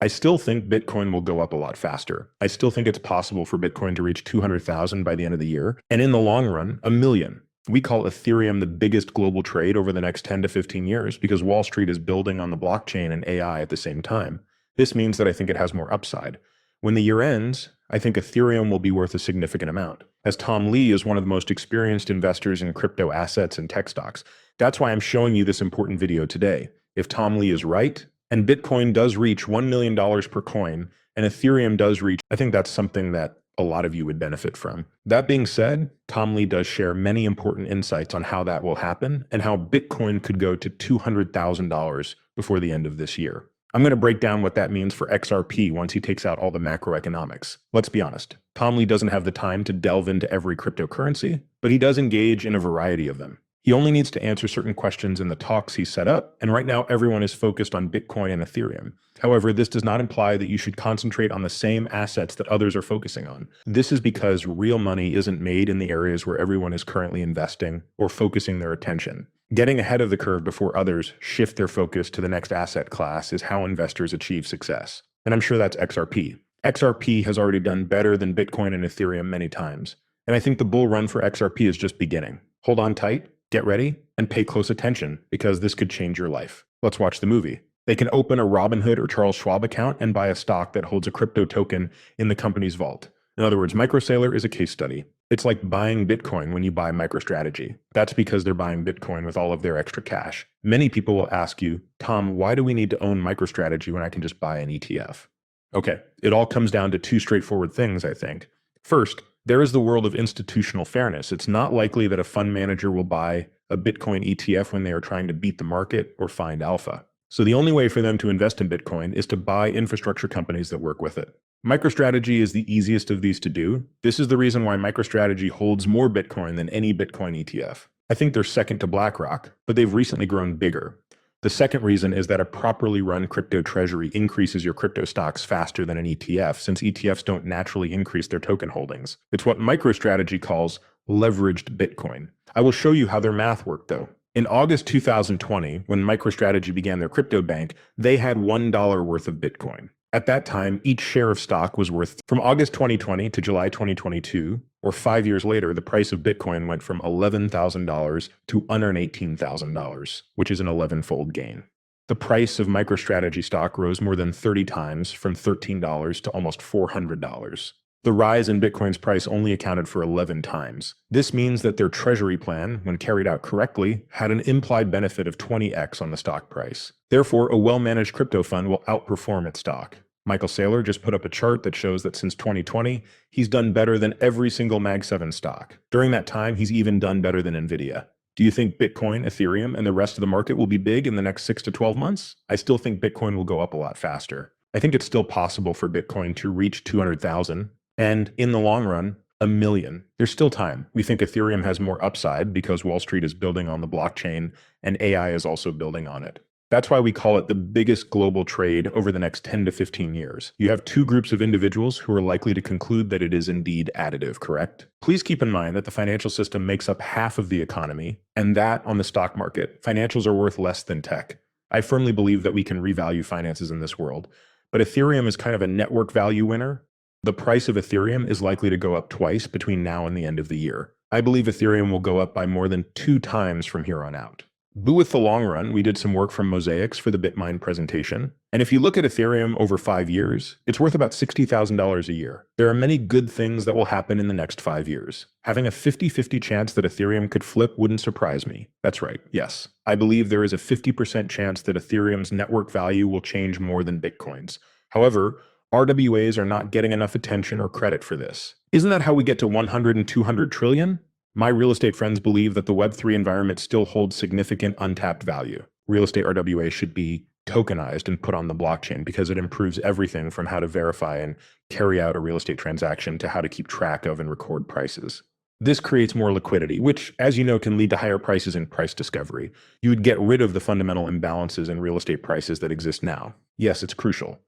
I still think Bitcoin will go up a lot faster. I still think it's possible for Bitcoin to reach 200,000 by the end of the year, and in the long run, a million. We call Ethereum the biggest global trade over the next 10 to 15 years because Wall Street is building on the blockchain and AI at the same time. This means that I think it has more upside. When the year ends, I think Ethereum will be worth a significant amount, as Tom Lee is one of the most experienced investors in crypto assets and tech stocks. That's why I'm showing you this important video today. If Tom Lee is right, and Bitcoin does reach $1 million per coin, and Ethereum does reach, I think that's something that a lot of you would benefit from. That being said, Tom Lee does share many important insights on how that will happen and how Bitcoin could go to $200,000 before the end of this year. I'm going to break down what that means for XRP once he takes out all the macroeconomics. Let's be honest, Tom Lee doesn't have the time to delve into every cryptocurrency, but he does engage in a variety of them. He only needs to answer certain questions in the talks he set up, and right now everyone is focused on Bitcoin and Ethereum. However, this does not imply that you should concentrate on the same assets that others are focusing on. This is because real money isn't made in the areas where everyone is currently investing or focusing their attention. Getting ahead of the curve before others shift their focus to the next asset class is how investors achieve success. And I'm sure that's XRP. XRP has already done better than Bitcoin and Ethereum many times. And I think the bull run for XRP is just beginning. Hold on tight. Get ready and pay close attention because this could change your life. Let's watch the movie. They can open a Robinhood or Charles Schwab account and buy a stock that holds a crypto token in the company's vault. In other words, MicroSaylor is a case study. It's like buying Bitcoin when you buy MicroStrategy. That's because they're buying Bitcoin with all of their extra cash. Many people will ask you, Tom, why do we need to own MicroStrategy when I can just buy an ETF? Okay, it all comes down to two straightforward things, I think. First, there is the world of institutional fairness. It's not likely that a fund manager will buy a Bitcoin ETF when they are trying to beat the market or find alpha. So the only way for them to invest in Bitcoin is to buy infrastructure companies that work with it. MicroStrategy is the easiest of these to do. This is the reason why MicroStrategy holds more Bitcoin than any Bitcoin ETF. I think they're second to BlackRock, but they've recently grown bigger. The second reason is that a properly run crypto treasury increases your crypto stocks faster than an ETF, since ETFs don't naturally increase their token holdings. It's what MicroStrategy calls leveraged Bitcoin. I will show you how their math worked though. In August 2020, when MicroStrategy began their crypto bank, they had $1 worth of Bitcoin. At that time, each share of stock was worth, from August 2020 to July 2022, or 5 years later, the price of Bitcoin went from $11,000 to $118,000, which is an 11-fold gain. The price of MicroStrategy stock rose more than 30 times, from $13 to almost $400. The rise in Bitcoin's price only accounted for 11 times. This means that their treasury plan, when carried out correctly, had an implied benefit of 20x on the stock price. Therefore, a well-managed crypto fund will outperform its stock. Michael Saylor just put up a chart that shows that since 2020, he's done better than every single Mag 7 stock. During that time, he's even done better than Nvidia. Do you think Bitcoin, Ethereum, and the rest of the market will be big in the next 6 to 12 months? I still think Bitcoin will go up a lot faster. I think it's still possible for Bitcoin to reach 200,000. And in the long run, a million. There's still time. We think Ethereum has more upside because Wall Street is building on the blockchain and AI is also building on it. That's why we call it the biggest global trade over the next 10 to 15 years. You have two groups of individuals who are likely to conclude that it is indeed additive, correct? Please keep in mind that the financial system makes up half of the economy, and that on the stock market, financials are worth less than tech. I firmly believe that we can revalue finances in this world, but Ethereum is kind of a network value winner. The price of Ethereum is likely to go up twice between now and the end of the year. I believe Ethereum will go up by more than 2 times from here on out. But with the long run, we did some work from Mosaics for the BitMine presentation. And if you look at Ethereum over 5 years, it's worth about $60,000 a year. There are many good things that will happen in the next 5 years. Having a 50-50 chance that Ethereum could flip wouldn't surprise me. That's right, yes. I believe there is a 50% chance that Ethereum's network value will change more than Bitcoin's. However, RWAs are not getting enough attention or credit for this. Isn't that how we get to 100 and 200 trillion? My real estate friends believe that the Web3 environment still holds significant untapped value. Real estate RWA should be tokenized and put on the blockchain because it improves everything from how to verify and carry out a real estate transaction to how to keep track of and record prices. This creates more liquidity, which, as you know, can lead to higher prices and price discovery. You would get rid of the fundamental imbalances in real estate prices that exist now. Yes, it's crucial.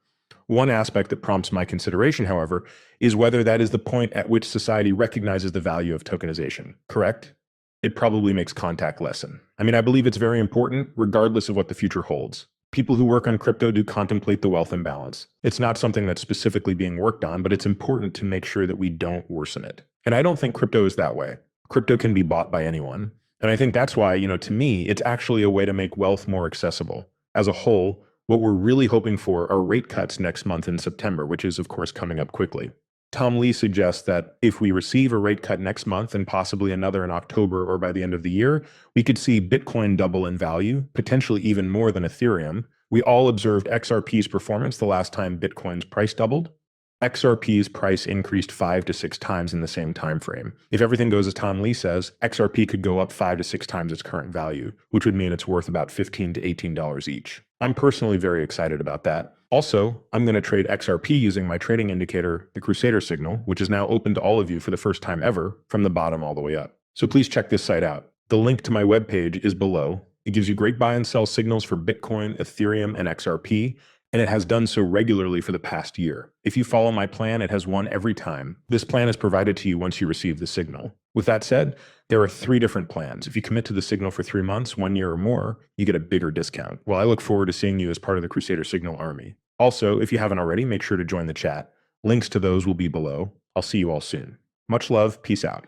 One aspect that prompts my consideration, however, is whether that is the point at which society recognizes the value of tokenization, correct? It probably makes contact lessen. I believe it's very important, regardless of what the future holds. People who work on crypto do contemplate the wealth imbalance. It's not something that's specifically being worked on, but it's important to make sure that we don't worsen it. And I don't think crypto is that way. Crypto can be bought by anyone. And I think that's why, to me, it's actually a way to make wealth more accessible. As a whole, what we're really hoping for are rate cuts next month in September, which is, of course, coming up quickly. Tom Lee suggests that if we receive a rate cut next month and possibly another in October or by the end of the year, we could see Bitcoin double in value, potentially even more than Ethereum. We all observed XRP's performance the last time Bitcoin's price doubled. XRP's price increased 5 to 6 times in the same time frame. If everything goes as Tom Lee says, XRP could go up 5 to 6 times its current value, which would mean it's worth about $15 to $18 each. I'm personally very excited about that. Also, I'm going to trade XRP using my trading indicator, the Crusader signal, which is now open to all of you for the first time ever, from the bottom all the way up. So please check this site out. The link to my webpage is below. It gives you great buy and sell signals for Bitcoin, Ethereum, and XRP, and it has done so regularly for the past year. If you follow my plan, it has won every time. This plan is provided to you once you receive the signal. With that said, there are 3 different plans. If you commit to the signal for 3 months, 1 year or more, you get a bigger discount. Well, I look forward to seeing you as part of the Crusader Signal army. Also, if you haven't already, make sure to join the chat. Links to those will be below. I'll see you all soon. Much love. Peace out.